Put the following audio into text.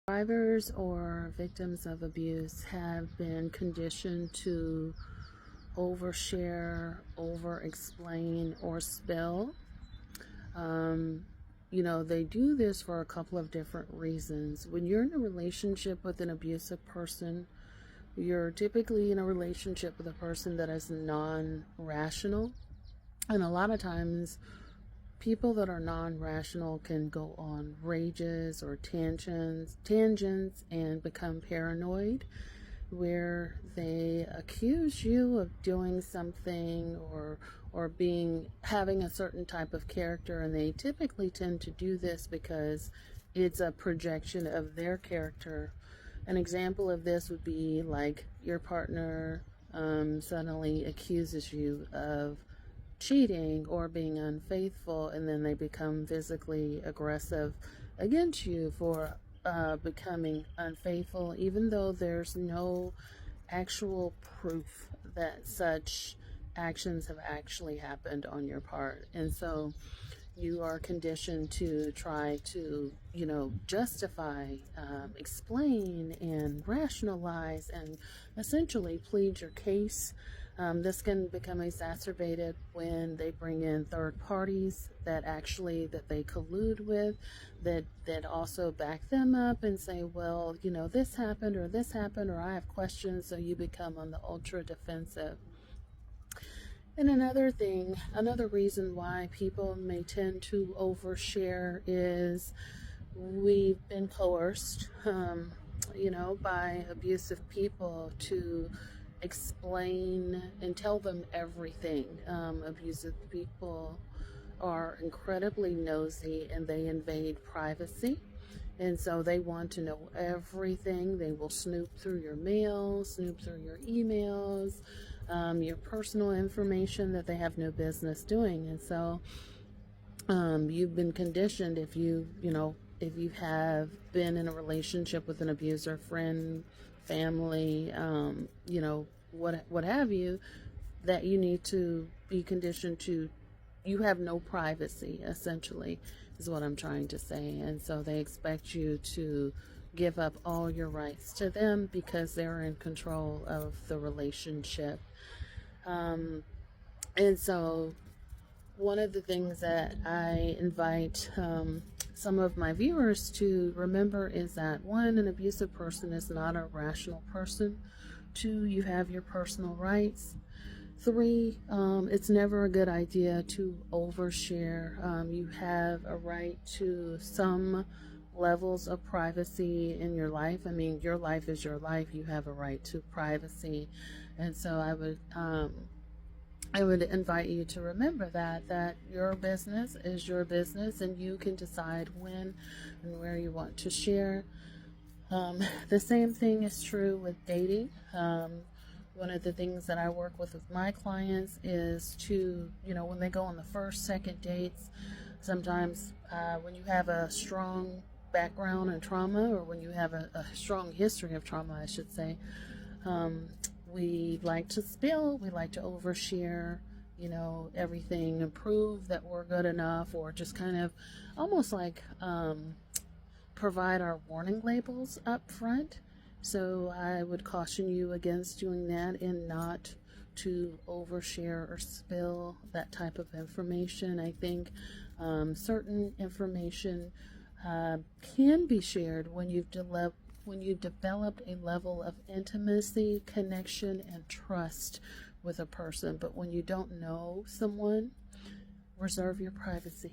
Survivors or victims of abuse have been conditioned to overshare, overexplain, or spill. They do this for a couple of different reasons. When you're in a relationship with an abusive person, you're typically in a relationship with a person that is non-rational. And a lot of times, people that are non-rational can go on rages or tangents and become paranoid, where they accuse you of doing something or having a certain type of character, and they typically tend to do this because it's a projection of their character. An example of this would be like your partner suddenly accuses you of cheating or being unfaithful, and then they become physically aggressive against you for becoming unfaithful, even though there's no actual proof that such actions have actually happened on your part. And so you are conditioned to try to, justify, explain, and rationalize, and essentially plead your case. This can become exacerbated when they bring in third parties that they collude with, that also back them up and say, well, this happened, or I have questions. So you become on the ultra defensive. And another reason why people may tend to overshare is we've been coerced, by abusive people to explain and tell them everything. Abusive people are incredibly nosy and they invade privacy. And so they want to know everything. They will snoop through your mail, snoop through your emails, your personal information that they have no business doing. And so you've been conditioned, if you have been in a relationship with an abuser, friend, family, what have you, that you need to be conditioned to, you have no privacy, essentially, is what I'm trying to say. And so they expect you to give up all your rights to them because they're in control of the relationship. And so one of the things that I invite some of my viewers to remember is that, one, an abusive person is not a rational person. Two, you have your personal rights. Three, it's never a good idea to overshare. You have a right to some levels of privacy in your life. I mean, your life is your life. You have a right to privacy. And so I would invite you to remember that your business is your business, and you can decide when and where you want to share. The same thing is true with dating. One of the things that I work with my clients is to, when they go on the first, second dates, sometimes when you have a strong background in trauma, or when you have a strong history of trauma, I should say, we like to spill, we like to overshare, everything, and prove that we're good enough, or just kind of almost like provide our warning labels up front. So I would caution you against doing that, and not to overshare or spill that type of information. I think certain information can be shared when you've developed a level of intimacy, connection, and trust with a person. But when you don't know someone, reserve your privacy.